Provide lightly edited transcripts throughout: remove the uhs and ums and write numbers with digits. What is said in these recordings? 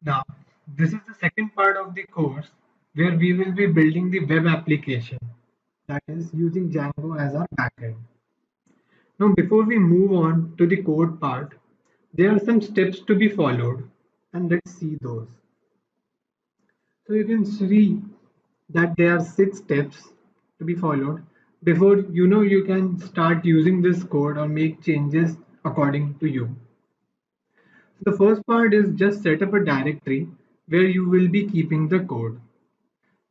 Now, this is the second part of the course where we will be building the web application, that is using Django as our backend. Now, before we move on to the code part, there are some steps to be followed, and let's see those. So you can see that there are 6 steps to be followed before you can start using this code or make changes according to you. The first part is just set up a directory where you will be keeping the code.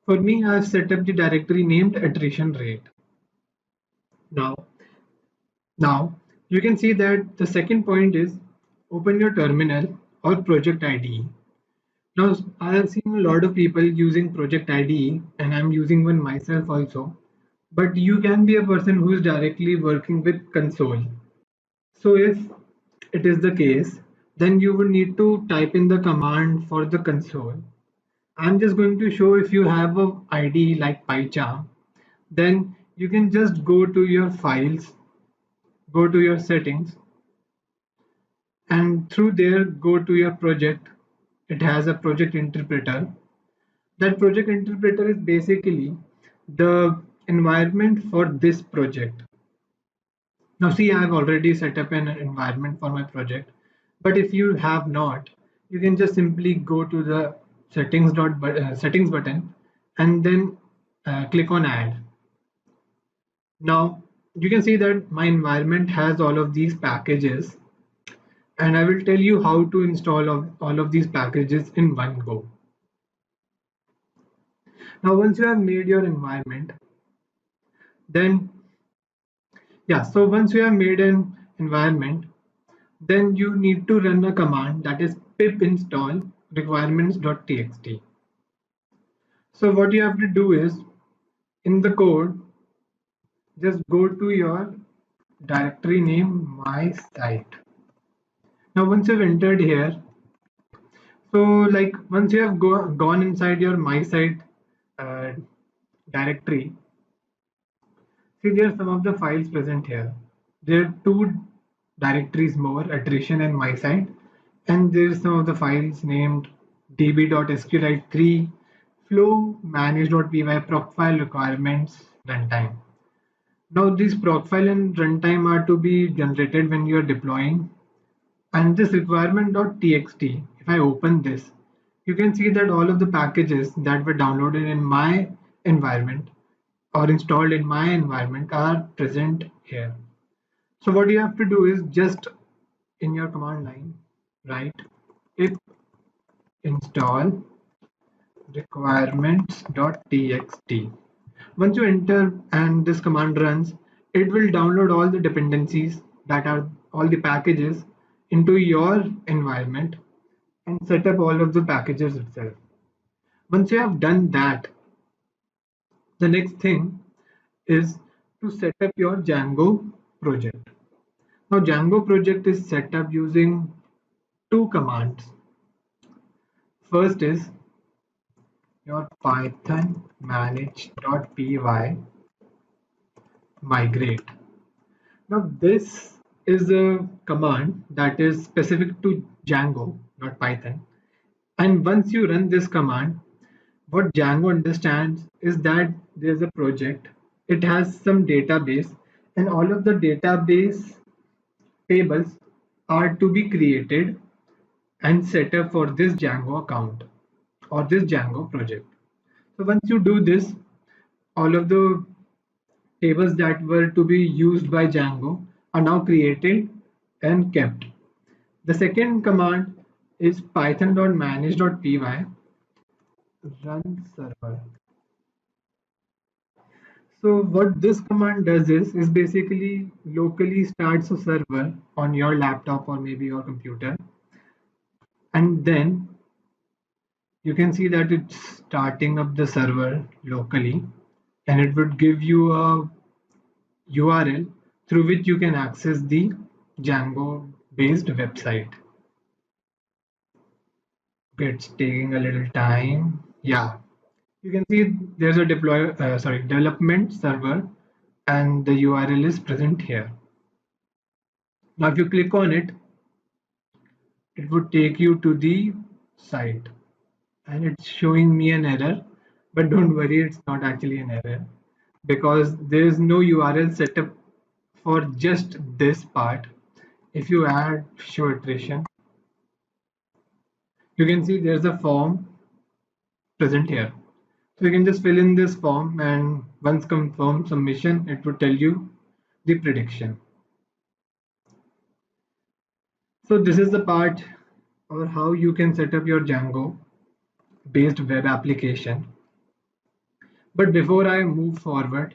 For me, I've set up the directory named attrition rate. Now, now you can see that the second point is open your terminal or project IDE. Now, I have seen a lot of people using project IDE and I'm using one myself also. But you can be a person who is directly working with console. So if it is the case, then you would need to type in the command for the console. I'm just going to show if you have a IDE like PyCharm, then you can just go to your files, go to your settings, and through there go to your project. It has a project interpreter. That project interpreter is basically the environment for this project. Now see, I have already set up an environment for my project, but if you have not, you can just simply go to the settings button and then click on add. Now you can see that my environment has all of these packages, and I will tell you how to install all of these packages in one go. Now once you have made your environment, then once you have made an environment, then you need to run a command, that is pip install requirements.txt. So what you have to do is, in the code, just go to your directory name my site. Now once you've entered here, so like once you have gone inside your my site uh, directory, see, there are some of the files present here. There are two directories more, attrition and my site, and there are some of the files named db.sqlite3, flow, manage.py, procfile requirements, runtime. Now these procfile and runtime are to be generated when you are deploying. And this requirement.txt, if I open this, you can see that all of the packages that were downloaded in my environment or installed in my environment are present here. So what you have to do is just in your command line, write pip install requirements.txt. Once you enter and this command runs, it will download all the dependencies, that are all the packages, into your environment and set up all of the packages itself. Once you have done that, the next thing is to set up your Django project. Now Django project is set up using two commands. First is your python manage.py migrate. Now this is a command that is specific to Django, not Python. And once you run this command, what Django understands is that there's a project, it has some database, and all of the database tables are to be created and set up for this Django account or this Django project. So once you do this, all of the tables that were to be used by Django are now created and kept. The second command is python.manage.py run server. So what this command does is basically locally starts a server on your laptop or maybe your computer, and then you can see that it's starting up the server locally, and it would give you a URL through which you can access the Django based website. It's taking a little time. Yeah, you can see there's a development server, and the URL is present here. Now if you click on it, it would take you to the site, and it's showing me an error. But don't worry, it's not actually an error because there is no URL setup for just this part. If you add show iteration, you can see there's a form present here. So you can just fill in this form, and once confirm submission, it would tell you the prediction. So this is the part or how you can set up your Django based web application. But before I move forward,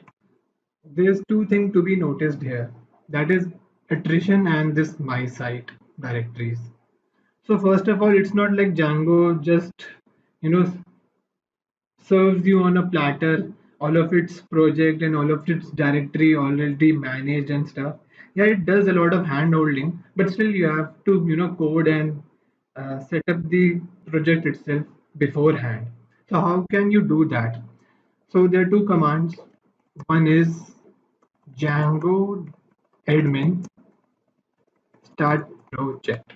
there's two things to be noticed here. That is attrition and this my site directories. So first of all, it's not like Django just you know serves you on a platter all of its project and all of its directory already managed and stuff. Yeah, it does a lot of hand holding, but still you have to code and set up the project itself beforehand. So how can you do that? So there are two commands. One is Django admin start project.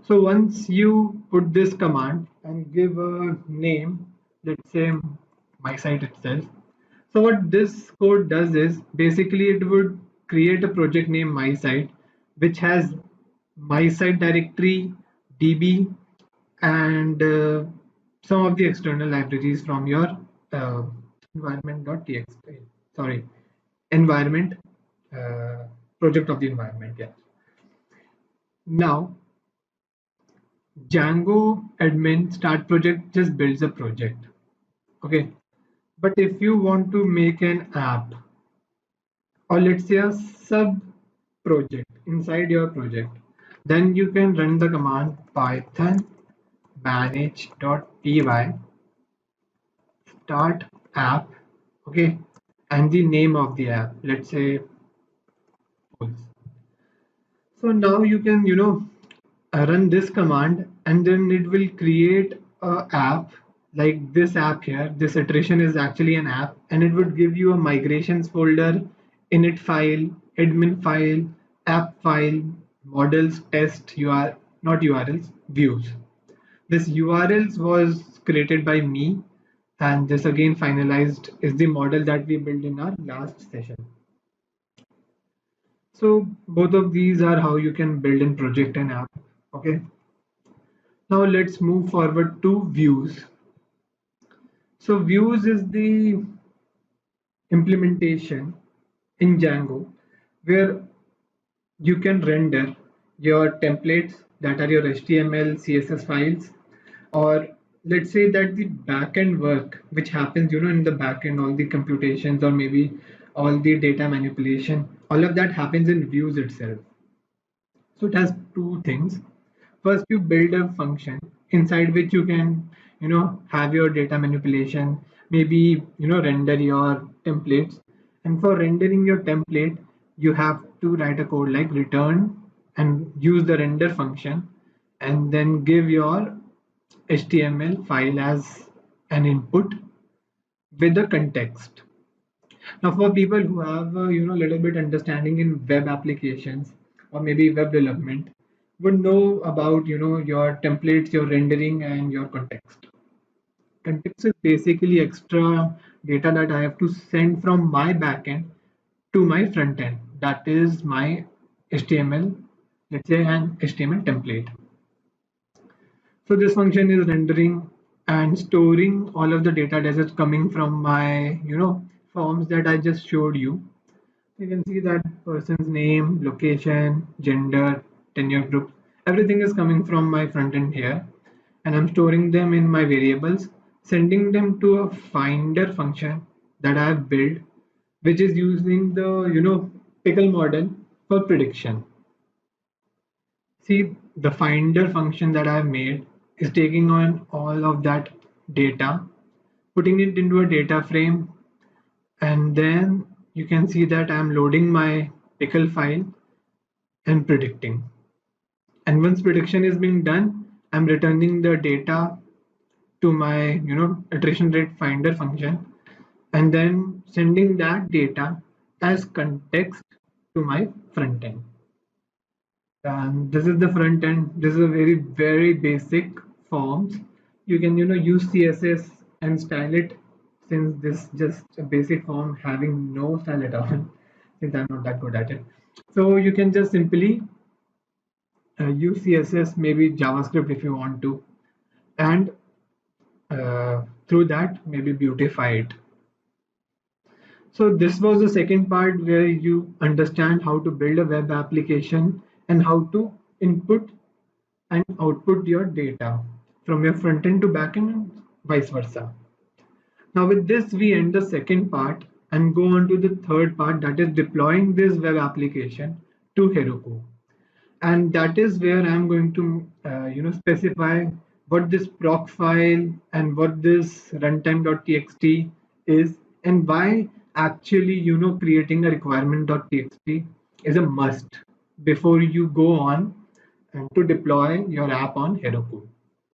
So once you put this command and give a name, let's say my site itself. So what this code does is basically it would create a project name my site, which has my site directory, DB, and some of the external libraries from your uh, environment.txt. Sorry, environment uh, project of the environment. Yeah. Now Django admin start project just builds a project. Okay. But if you want to make an app or let's say a sub project inside your project, then you can run the command python manage.py start app. Okay. And the name of the app, let's say Pulse. So now you can, run this command and then it will create a app like this app here. This iteration is actually an app and it would give you a migrations folder, init file, admin file, app file, models, test, UR, not URLs, views. This URLs was created by me, and this again finalized is the model that we built in our last session. So both of these are how you can build and project an app. Okay. Now let's move forward to views. So views is the implementation in Django where you can render your templates that are your HTML, CSS files, or let's say that the backend work which happens, in the backend, all the computations or maybe all the data manipulation, all of that happens in views itself. So it has two things. First, you build a function inside which you can, have your data manipulation, maybe, render your templates. And for rendering your template, you have to write a code like return and use the render function and then give your HTML file as an input with the context. Now, for people who have little bit understanding in web applications or maybe web development, would know about your templates, your rendering, and your context. Context is basically extra data that I have to send from my backend to my front end. That is my HTML, let's say an HTML template. So this function is rendering and storing all of the data that is coming from my forms that I just showed you. You can see that person's name, location, gender, tenure group, everything is coming from my front end here, and I'm storing them in my variables, sending them to a finder function that I have built, which is using the pickle model for prediction. See, the finder function that I have made is taking on all of that data, putting it into a data frame, and then you can see that I'm loading my pickle file and predicting. And once prediction is being done, I'm returning the data to my iteration rate finder function and then sending that data as context to my front end. And this is the front end. This is a very, very basic forms, you can use CSS and style it, since this just a basic form having no style at all, since I'm not that good at it. So you can just simply use CSS, maybe JavaScript if you want to, and through that maybe beautify it. So this was the second part where you understand how to build a web application and how to input and output your data from your front end to back end and vice versa. Now with this we end the second part and go on to the third part, that is deploying this web application to Heroku. And that is where I'm going to specify what this proc file and what this runtime.txt is, and why actually creating a requirement.txt is a must before you go on and to deploy your app on Heroku.